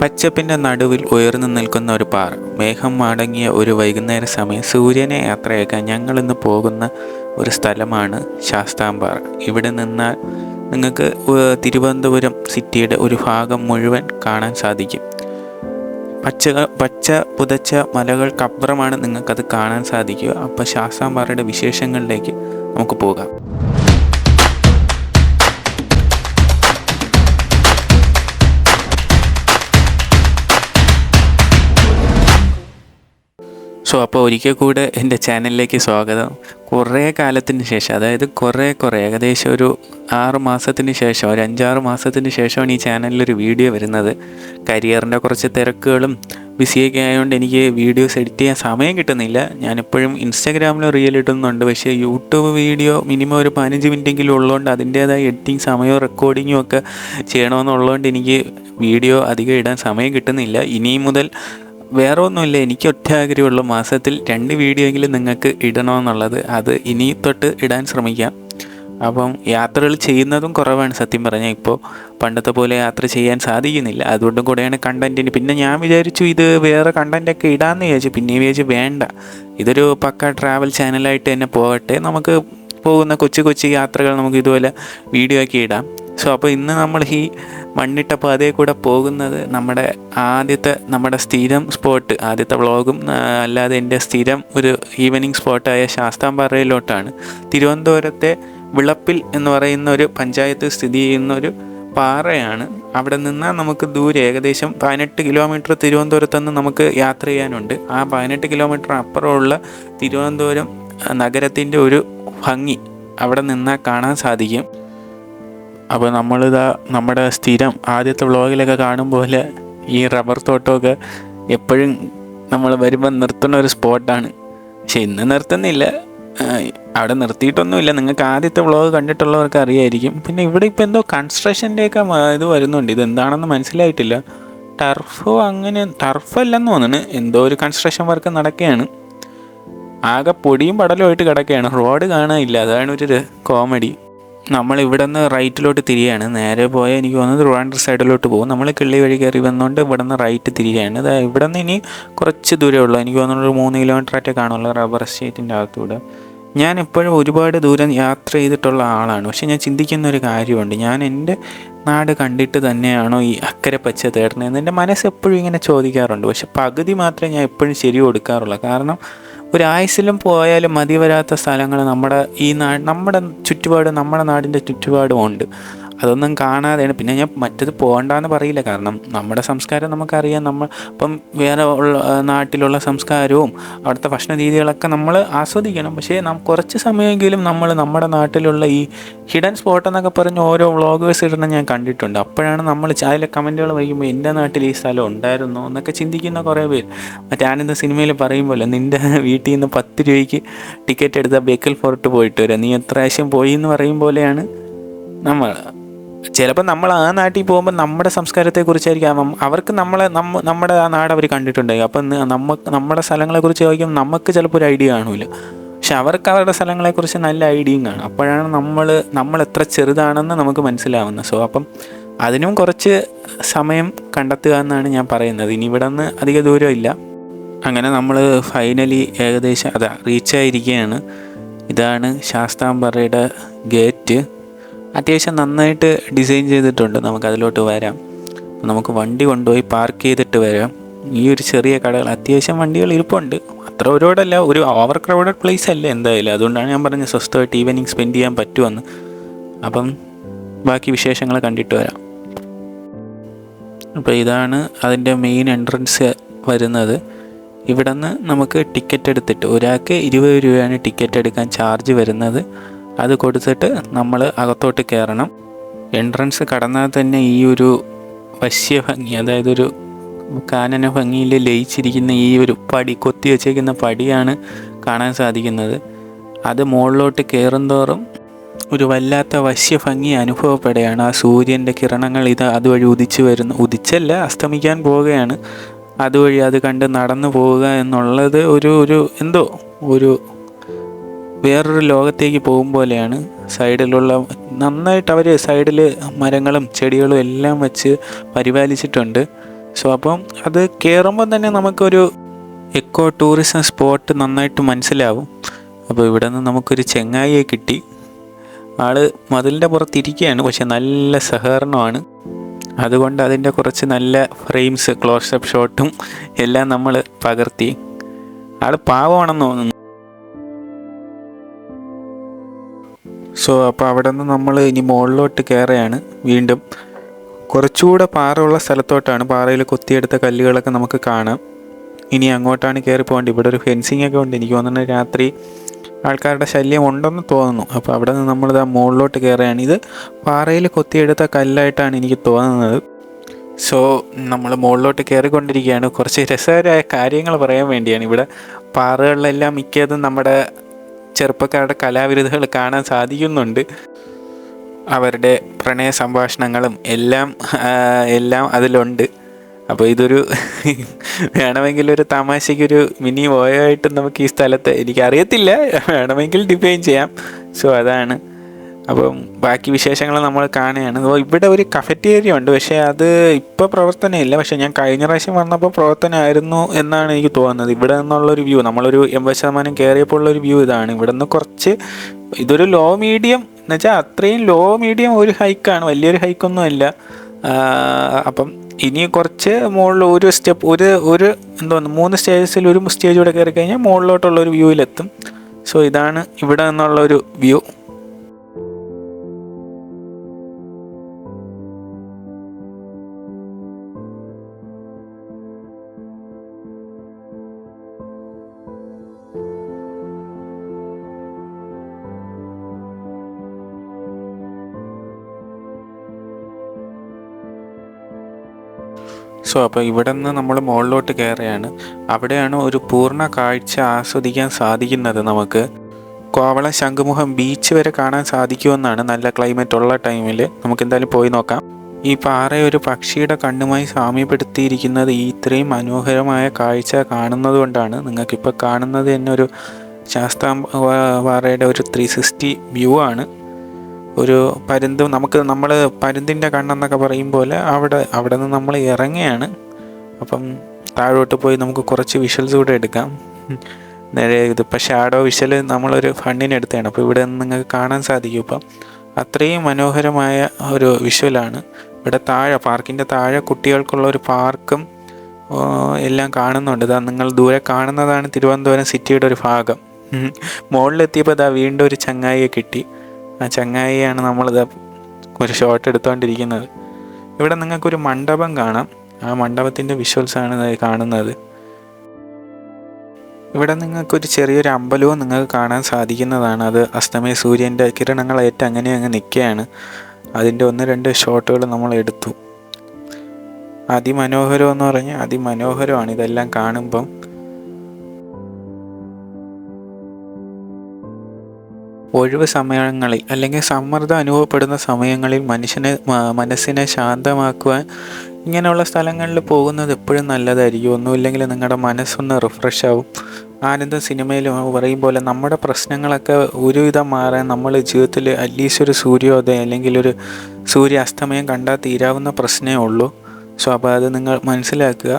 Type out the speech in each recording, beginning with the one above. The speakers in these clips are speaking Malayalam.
പച്ചപ്പിൻ്റെ നടുവിൽ ഉയർന്നു നിൽക്കുന്ന ഒരു പാറ. മേഘം അടങ്ങിയ ഒരു വൈകുന്നേര സമയം സൂര്യനെ യാത്രയാക്കാൻ ഞങ്ങളിന്ന് പോകുന്ന ഒരു സ്ഥലമാണ് ശാസ്താംപാറ. ഇവിടെ നിന്നാൽ നിങ്ങൾക്ക് തിരുവനന്തപുരം സിറ്റിയുടെ ഒരു ഭാഗം മുഴുവൻ കാണാൻ സാധിക്കും. പച്ച പുതച്ച മലകൾക്കപ്പുറമാണ് നിങ്ങൾക്കത് കാണാൻ സാധിക്കുക. അപ്പോൾ ശാസ്താംപാറയുടെ വിശേഷങ്ങളിലേക്ക് നമുക്ക് പോകാം. അപ്പോൾ ഒരിക്കൽ കൂടെ എൻ്റെ ചാനലിലേക്ക് സ്വാഗതം. കുറേ കാലത്തിന് ശേഷം, അതായത് കുറേ ഏകദേശം ഒരു 6 മാസത്തിന് ശേഷം, ഒരു 5-6 മാസത്തിന് ശേഷമാണ് ഈ ചാനലിലൊരു വീഡിയോ വരുന്നത്. കരിയറിൻ്റെ കുറച്ച് തിരക്കുകളും ബിസിയൊക്കെ ആയതുകൊണ്ട് എനിക്ക് വീഡിയോസ് എഡിറ്റ് ചെയ്യാൻ സമയം കിട്ടുന്നില്ല. ഞാനിപ്പോഴും ഇൻസ്റ്റാഗ്രാമിൽ റീൽ ഇടുന്നുണ്ട്, പക്ഷേ യൂട്യൂബ് വീഡിയോ മിനിമം ഒരു 15 മിനിറ്റെങ്കിലും ഉള്ളതുകൊണ്ട് അതിൻ്റേതായ എഡിറ്റിംഗ് സമയവും റെക്കോർഡിങ്ങും ഒക്കെ ചെയ്യണമെന്നുള്ളതുകൊണ്ട് എനിക്ക് വീഡിയോ അധികം ഇടാൻ സമയം കിട്ടുന്നില്ല. ഇനി മുതൽ വേറെ ഒന്നുമില്ല, എനിക്ക് ഒറ്റ ആഗ്രഹമുള്ള മാസത്തിൽ 2 വീഡിയോ എങ്കിലും നിങ്ങൾക്ക് ഇടണമെന്നുള്ളത്. അത് ഇനി തൊട്ട് ഇടാൻ ശ്രമിക്കാം. അപ്പം യാത്രകൾ ചെയ്യുന്നതും കുറവാണ് സത്യം പറഞ്ഞാൽ. ഇപ്പോൾ പണ്ടത്തെ പോലെ യാത്ര ചെയ്യാൻ സാധിക്കുന്നില്ല. അതുകൊണ്ടും കൂടെയാണ് കണ്ടൻറ്റിന്. പിന്നെ ഞാൻ വിചാരിച്ചു ഇത് വേറെ കണ്ടൻറ്റൊക്കെ ഇടാമെന്ന് വിചാരിച്ചു. പിന്നെ വിചാരിച്ചു വേണ്ട, ഇതൊരു പക്ക ട്രാവൽ ചാനലായിട്ട് തന്നെ പോകട്ടെ. നമുക്ക് പോകുന്ന കൊച്ചു യാത്രകൾ നമുക്ക് ഇതുപോലെ വീഡിയോ ആക്കി ഇടാം. അപ്പോൾ ഇന്ന് നമ്മൾ ഈ മണ്ണിട്ട പാതയിൽ കൂടെ പോകുന്നത് നമ്മുടെ സ്ഥിരം സ്പോട്ട്, ആദ്യത്തെ വ്ളോഗും അല്ലാതെ എൻ്റെ സ്ഥിരം ഒരു ഈവനിങ് സ്പോട്ടായ ശാസ്താംപാറയിലോട്ടാണ്. തിരുവനന്തപുരത്തെ വിളപ്പിൽ എന്ന് പറയുന്ന ഒരു പഞ്ചായത്ത് സ്ഥിതി ചെയ്യുന്നൊരു പാറയാണ്. അവിടെ നിന്നാൽ നമുക്ക് ദൂരെ ഏകദേശം 18 കിലോമീറ്റർ തിരുവനന്തപുരത്ത് നിന്ന് നമുക്ക് യാത്ര ചെയ്യാനുണ്ട്. ആ 18 കിലോമീറ്റർ അപ്പുറമുള്ള തിരുവനന്തപുരം നഗരത്തിൻ്റെ ഒരു ഭംഗി അവിടെ നിന്നാൽ കാണാൻ സാധിക്കും. അപ്പോൾ നമ്മളിതാ നമ്മുടെ സ്ഥിരം ആദ്യത്തെ വ്ളോഗിലൊക്കെ കാണും പോലെ ഈ റബ്ബർ തോട്ടമൊക്കെ എപ്പോഴും നമ്മൾ വരുമ്പോൾ നിർത്തുന്ന ഒരു സ്പോട്ടാണ്. പക്ഷെ ഇന്ന് നിർത്തുന്നില്ല, അവിടെ നിർത്തിയിട്ടൊന്നുമില്ല. നിങ്ങൾക്ക് ആദ്യത്തെ വ്ളോഗ് കണ്ടിട്ടുള്ളവർക്ക് അറിയായിരിക്കും. പിന്നെ ഇവിടെ ഇപ്പോൾ എന്തോ കൺസ്ട്രക്ഷൻ്റെയൊക്കെ ഇത് വരുന്നുണ്ട്. ഇതെന്താണെന്ന് മനസ്സിലായിട്ടില്ല. ടർഫല്ലെന്ന് തോന്നുന്നു. എന്തോ ഒരു കൺസ്ട്രക്ഷൻ വർക്ക് നടക്കുകയാണ്. ആകെ പൊടിയും പടലുമായിട്ട് കിടക്കുകയാണ്. റോഡ് കാണാനില്ല, അതാണ് ഒരു കോമഡി. നമ്മൾ ഇവിടെ നിന്ന് റൈറ്റിലോട്ട് തിരിയാണ്. നേരെ പോയാൽ എനിക്ക് തോന്നുന്നത് ട്രിവാൻഡ്രം സൈഡിലോട്ട് പോകും. നമ്മൾ കിള്ളി വഴി കയറി വന്നുകൊണ്ട് ഇവിടെ നിന്ന് റൈറ്റ് തിരിയാണ്. ഇവിടെ നിന്ന് ഇനി കുറച്ച് ദൂരമേ ഉള്ളൂ. എനിക്ക് തോന്നുന്നത് 3 കിലോമീറ്ററായിട്ടേ കാണുള്ളൂ റബ്ബർ എസ്റ്റേറ്റിൻ്റെ അകത്തൂടെ. ഞാൻ എപ്പോഴും ഒരുപാട് ദൂരം യാത്ര ചെയ്തിട്ടുള്ള ആളാണ്. പക്ഷെ ഞാൻ ചിന്തിക്കുന്ന ഒരു കാര്യമുണ്ട്, ഞാൻ എൻ്റെ നാട് കണ്ടിട്ട് തന്നെയാണോ ഈ അക്കരെ പച്ച തേടുന്നതെന്ന് എൻ്റെ മനസ്സ് എപ്പോഴും ഇങ്ങനെ ചോദിക്കാറുണ്ട്. പക്ഷെ പകുതി മാത്രമേ ഞാൻ എപ്പോഴും ശരി കൊടുക്കാറുള്ളൂ. കാരണം ഒരായുസിലും പോയാലും മതി വരാത്ത സ്ഥലങ്ങൾ നമ്മുടെ ചുറ്റുപാട്, നമ്മുടെ നാടിൻ്റെ ചുറ്റുപാടും ഉണ്ട്. അതൊന്നും കാണാതെയാണ്. പിന്നെ ഞാൻ മറ്റത് പോകണ്ടെന്ന് പറയില്ല, കാരണം നമ്മുടെ സംസ്കാരം നമുക്കറിയാം. ഇപ്പം വേറെ നാട്ടിലുള്ള സംസ്കാരവും അവിടുത്തെ ഭക്ഷണ രീതികളൊക്കെ നമ്മൾ ആസ്വദിക്കണം. പക്ഷേ കുറച്ച് സമയമെങ്കിലും നമ്മുടെ നാട്ടിലുള്ള ഈ ഹിഡൻ സ്പോട്ട് എന്നൊക്കെ പറഞ്ഞ് ഓരോ വ്ളോഗേഴ്സ് ഇടണം ഞാൻ കണ്ടിട്ടുണ്ട്. അപ്പോഴാണ് നമ്മൾ അതിലെ കമൻറ്റുകൾ വയ്ക്കുമ്പോൾ എൻ്റെ നാട്ടിൽ ഈ സ്ഥലം ഉണ്ടായിരുന്നോ എന്നൊക്കെ ചിന്തിക്കുന്ന കുറേ പേര്. മറ്റാനെന്താ സിനിമയിൽ പറയുമ്പോൾ നിൻ്റെ വീട്ടിൽ നിന്ന് 10 രൂപയ്ക്ക് ടിക്കറ്റ് എടുത്താൽ ബേക്കൽ ഫോർട്ട് പോയിട്ട് വരാം, നീ എത്ര പ്രാവശ്യം പോയി എന്ന് പറയും പോലെയാണ് ചിലപ്പോൾ നമ്മൾ ആ നാട്ടിൽ പോകുമ്പോൾ നമ്മുടെ സംസ്കാരത്തെക്കുറിച്ചായിരിക്കും അവർക്ക് നമ്മുടെ ആ നാട് അവർ കണ്ടിട്ടുണ്ടായിരിക്കും. അപ്പം നമ്മുടെ സ്ഥലങ്ങളെക്കുറിച്ച് ചോദിക്കുമ്പോൾ നമുക്ക് ചിലപ്പോൾ ഒരു ഐഡിയ കാണില്ല. പക്ഷെ അവർക്ക് അവരുടെ സ്ഥലങ്ങളെക്കുറിച്ച് നല്ല ഐഡിയയും കാണും. അപ്പോഴാണ് നമ്മൾ എത്ര ചെറുതാണെന്ന് നമുക്ക് മനസ്സിലാവുന്നത്. അപ്പം അതിനും കുറച്ച് സമയം കണ്ടെത്തുക എന്നാണ് ഞാൻ പറയുന്നത്. ഇനി ഇവിടെ നിന്ന് അധിക ദൂരമില്ല. അങ്ങനെ നമ്മൾ ഫൈനലി ഏകദേശം റീച്ചായിരിക്കുകയാണ്. ഇതാണ് ശാസ്താംപാറയുടെ ഗേറ്റ്. അത്യാവശ്യം നന്നായിട്ട് ഡിസൈൻ ചെയ്തിട്ടുണ്ട്. നമുക്കതിലോട്ട് വരാം. നമുക്ക് വണ്ടി കൊണ്ടുപോയി പാർക്ക് ചെയ്തിട്ട് വരാം. ഈ ഒരു ചെറിയ കടകൾ, അത്യാവശ്യം വണ്ടികൾ ഇരിപ്പുണ്ട്. അത്ര ഒരുപാടല്ല, ഒരു ഓവർ ക്രൗഡഡ് പ്ലേസ് അല്ല എന്തായാലും. അതുകൊണ്ടാണ് ഞാൻ പറഞ്ഞത് സ്വസ്ഥമായിട്ട് ഈവനിങ് സ്പെൻഡ് ചെയ്യാൻ പറ്റുമെന്ന്. അപ്പം ബാക്കി വിശേഷങ്ങൾ കണ്ടിട്ട് വരാം. അപ്പോൾ ഇതാണ് അതിൻ്റെ മെയിൻ എൻട്രൻസ് വരുന്നത്. ഇവിടെ നിന്ന് നമുക്ക് ടിക്കറ്റ് എടുത്തിട്ട് ഒരാൾക്ക് 20 രൂപയാണ് ടിക്കറ്റ് എടുക്കാൻ ചാർജ് വരുന്നത്. അത് കൊടുത്തിട്ട് നമ്മൾ അകത്തോട്ട് കയറണം. എൻട്രൻസ് കടന്നാൽ തന്നെ ഈ ഒരു വശ്യ ഭംഗി, അതായത് ഒരു കാനന ഭംഗിയിൽ ലയിച്ചിരിക്കുന്ന ഈ ഒരു പടി, കൊത്തി വച്ചേക്കുന്ന പടിയാണ് കാണാൻ സാധിക്കുന്നത്. അത് മുകളിലോട്ട് കയറുന്തോറും ഒരു വല്ലാത്ത വശ്യ ഭംഗി അനുഭവപ്പെടുകയാണ്. ആ സൂര്യൻ്റെ കിരണങ്ങൾ അതുവഴി ഉദിച്ചല്ല, അസ്തമിക്കാൻ പോവുകയാണ്. അതുവഴി അത് കണ്ട് നടന്നു പോവുക എന്നുള്ളത് ഒരു വേറൊരു ലോകത്തേക്ക് പോകും പോലെയാണ്. സൈഡിലുള്ള നന്നായിട്ട് അവർ സൈഡിൽ മരങ്ങളും ചെടികളും എല്ലാം വെച്ച് പരിപാലിച്ചിട്ടുണ്ട്. സോ അപ്പം അത് കയറുമ്പോൾ തന്നെ നമുക്കൊരു എക്കോ ടൂറിസം സ്പോട്ട് നന്നായിട്ട് മനസ്സിലാവും. അപ്പോൾ ഇവിടെ നിന്ന് നമുക്കൊരു ചെങ്ങായിയെ കിട്ടി. ആൾ മതിലിൻ്റെ പുറത്തിരിക്കുകയാണ്, പക്ഷെ നല്ല സഹകരണമാണ്. അതുകൊണ്ട് അതിൻ്റെ കുറച്ച് നല്ല ഫ്രെയിംസ്, ക്ലോസപ്പ് ഷോട്ടും എല്ലാം നമ്മൾ പകർത്തി. ആൾ പാവമാണെന്ന് തോന്നുന്നു. സോ അപ്പോൾ അവിടെ നിന്ന് നമ്മൾ ഇനി മുകളിലോട്ട് കയറുകയാണ്. വീണ്ടും കുറച്ചുകൂടെ പാറയുള്ള സ്ഥലത്തോട്ടാണ്. പാറയിൽ കൊത്തിയെടുത്ത കല്ലുകളൊക്കെ നമുക്ക് കാണാം. ഇനി അങ്ങോട്ടാണ് കയറി പോകേണ്ടത്. ഇവിടെ ഒരു ഫെൻസിങ് ഒക്കെ ഉണ്ട്. എനിക്ക് തോന്നുന്നത് രാത്രി ആൾക്കാരുടെ ശല്യം ഉണ്ടെന്ന് തോന്നുന്നു. അപ്പോൾ അവിടെ നിന്ന് നമ്മളിത് മുകളിലോട്ട് കയറുകയാണ്. ഇത് പാറയിൽ കൊത്തിയെടുത്ത കല്ലായിട്ടാണ് എനിക്ക് തോന്നുന്നത്. സോ നമ്മൾ മുകളിലോട്ട് കയറിക്കൊണ്ടിരിക്കുകയാണ്. കുറച്ച് രസകരമായ കാര്യങ്ങൾ പറയാൻ വേണ്ടിയാണ്. ഇവിടെ പാറകളിലെല്ലാം മിക്കതും നമ്മുടെ ചെറുപ്പക്കാരുടെ കലാവിരുദ്ധകൾ കാണാൻ സാധിക്കുന്നുണ്ട്. അവരുടെ പ്രണയ സംഭാഷണങ്ങളും എല്ലാം അതിലുണ്ട്. അപ്പോൾ ഇതൊരു വേണമെങ്കിൽ ഒരു തമാശയ്ക്കൊരു മിനി ഓയായിട്ട് നമുക്ക് ഈ സ്ഥലത്ത്, എനിക്കറിയത്തില്ല, വേണമെങ്കിൽ ഡിഫൈൻ ചെയ്യാം. സോ അതാണ്. അപ്പം ബാക്കി വിശേഷങ്ങൾ നമ്മൾ കാണുകയാണ്. ഇവിടെ ഒരു കഫറ്റേരിയ ഉണ്ട്, പക്ഷേ അത് ഇപ്പോൾ പ്രവർത്തനമില്ല. പക്ഷേ ഞാൻ കഴിഞ്ഞ പ്രാവശ്യം വന്നപ്പോൾ പ്രവർത്തനമായിരുന്നു എന്നാണ് എനിക്ക് തോന്നുന്നത്. ഇവിടെ നിന്നുള്ളൊരു വ്യൂ, നമ്മളൊരു 80% കയറിയപ്പോൾ ഉള്ളൊരു വ്യൂ ഇതാണ്. ഇവിടെ നിന്ന് കുറച്ച്, ഇതൊരു ലോ മീഡിയം എന്ന് വെച്ചാൽ അത്രയും ലോ മീഡിയം ഒരു ഹൈക്കാണ്, വലിയൊരു ഹൈക്കൊന്നുമല്ല. അപ്പം ഇനി കുറച്ച് മുകളിൽ ഒരു സ്റ്റെപ്പ്, ഒരു എന്തോന്ന് 3 സ്റ്റേജസിൽ ഒരു സ്റ്റേജ് കൂടെ കയറി കഴിഞ്ഞാൽ മുകളിലോട്ടുള്ളൊരു വ്യൂവിലെത്തും. സോ ഇതാണ് ഇവിടെ നിന്നുള്ളൊരു വ്യൂ. സോ അപ്പോൾ ഇവിടെ നിന്ന് നമ്മൾ മുകളിലോട്ട് കയറുകയാണ്. അവിടെയാണ് ഒരു പൂർണ്ണ കാഴ്ച ആസ്വദിക്കാൻ സാധിക്കുന്നത്. നമുക്ക് കോവളം ശംഖുമുഖം ബീച്ച് വരെ കാണാൻ സാധിക്കുമെന്നാണ്, നല്ല ക്ലൈമറ്റ് ഉള്ള ടൈമിൽ. നമുക്ക് എന്തായാലും പോയി നോക്കാം. ഈ പാറ ഒരു പക്ഷിയുടെ കണ്ണുമായി സാമ്യപ്പെടുത്തിയിരിക്കുന്നത് ഈ ഇത്രയും മനോഹരമായ കാഴ്ച കാണുന്നത് കൊണ്ടാണ്. നിങ്ങൾക്കിപ്പോൾ കാണുന്നത് തന്നെ ഒരു ശാസ്താംപാറയുടെ ഒരു 360 വ്യൂ ആണ്. ഒരു പരുന്ത്, നമ്മൾ പരുന്തിൻ്റെ കണ്ണെന്നൊക്കെ പറയും പോലെ അവിടെ നിന്ന് നമ്മൾ ഇറങ്ങുകയാണ്. അപ്പം താഴോട്ട് പോയി നമുക്ക് കുറച്ച് വിഷ്വൽസ് കൂടെ എടുക്കാം. ഇതിപ്പോൾ ഷാഡോ വിഷ്വൽ നമ്മളൊരു ഫണ്ടിന് എടുത്തതാണ്. അപ്പോൾ ഇവിടെ നിന്ന് നിങ്ങൾക്ക് കാണാൻ സാധിക്കും. ഇപ്പം അത്രയും മനോഹരമായ ഒരു വിഷ്വലാണ്. ഇവിടെ താഴെ, പാർക്കിൻ്റെ താഴെ കുട്ടികൾക്കുള്ള ഒരു പാർക്കും എല്ലാം കാണുന്നുണ്ട്. ഇതാ നിങ്ങൾ ദൂരെ കാണുന്നതാണ് തിരുവനന്തപുരം സിറ്റിയുടെ ഒരു ഭാഗം. മുകളിലെത്തിയപ്പോൾ ഇതാ വീണ്ടും ഒരു ചങ്ങായിയെ കിട്ടി. ആ ചങ്ങായിയാണ് നമ്മളിത് ഒരു ഷോട്ട് എടുത്തുകൊണ്ടിരിക്കുന്നത്. ഇവിടെ നിങ്ങൾക്കൊരു മണ്ഡപം കാണാം. ആ മണ്ഡപത്തിൻ്റെ വിഷ്വൽസാണ് കാണുന്നത്. ഇവിടെ നിങ്ങൾക്കൊരു ചെറിയൊരു അമ്പലവും നിങ്ങൾക്ക് കാണാൻ സാധിക്കുന്നതാണ്. അത് അസ്തമയ സൂര്യൻ്റെ കിരണങ്ങളേറ്റ് അങ്ങനെ അങ്ങ് നിൽക്കുകയാണ്. അതിൻ്റെ 1-2 ഷോട്ടുകൾ നമ്മൾ എടുത്തു. അതിമനോഹരം എന്ന് പറഞ്ഞാൽ അതിമനോഹരമാണ് ഇതെല്ലാം കാണുമ്പം. ഒഴിവ് സമയങ്ങളിൽ അല്ലെങ്കിൽ സമ്മർദ്ദം അനുഭവപ്പെടുന്ന സമയങ്ങളിൽ മനസ്സിനെ ശാന്തമാക്കുവാൻ ഇങ്ങനെയുള്ള സ്ഥലങ്ങളിൽ പോകുന്നത് എപ്പോഴും നല്ലതായിരിക്കും. ഒന്നുമില്ലെങ്കിൽ നിങ്ങളുടെ മനസ്സൊന്ന് റിഫ്രഷ് ആവും. ആനന്ദം സിനിമയിൽ പറയും പോലെ നമ്മുടെ പ്രശ്നങ്ങളൊക്കെ ഒരുവിധം മാറാൻ നമ്മൾ ജീവിതത്തിൽ അറ്റ്ലീസ്റ്റ് ഒരു സൂര്യോദയം അല്ലെങ്കിൽ ഒരു സൂര്യാസ്തമയം കണ്ടാൽ തീരാവുന്ന പ്രശ്നമേ ഉള്ളൂ. സോ അപ്പോൾ അത് നിങ്ങൾ മനസ്സിലാക്കുക.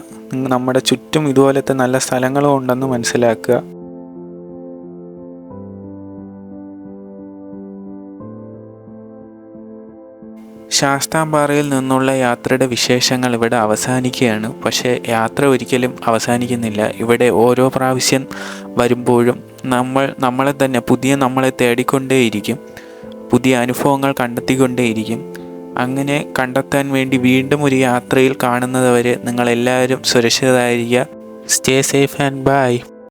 നമ്മുടെ ചുറ്റും ഇതുപോലത്തെ നല്ല സ്ഥലങ്ങളും ഉണ്ടെന്ന് മനസ്സിലാക്കുക. ശാസ്താംപാറയിൽ നിന്നുള്ള യാത്രയുടെ വിശേഷങ്ങൾ ഇവിടെ അവസാനിക്കുകയാണ്. പക്ഷേ യാത്ര ഒരിക്കലും അവസാനിക്കുന്നില്ല. ഇവിടെ ഓരോ പ്രാവശ്യം വരുമ്പോഴും നമ്മളെ തന്നെ നമ്മളെ തേടിക്കൊണ്ടേയിരിക്കും. പുതിയ അനുഭവങ്ങൾ കണ്ടെത്തിക്കൊണ്ടേയിരിക്കും. അങ്ങനെ കണ്ടെത്താൻ വേണ്ടി വീണ്ടും ഒരു യാത്രയിൽ കാണുന്നത് വരെ നിങ്ങളെല്ലാവരും സുരക്ഷിതരായിരിക്കുക. Stay safe and by.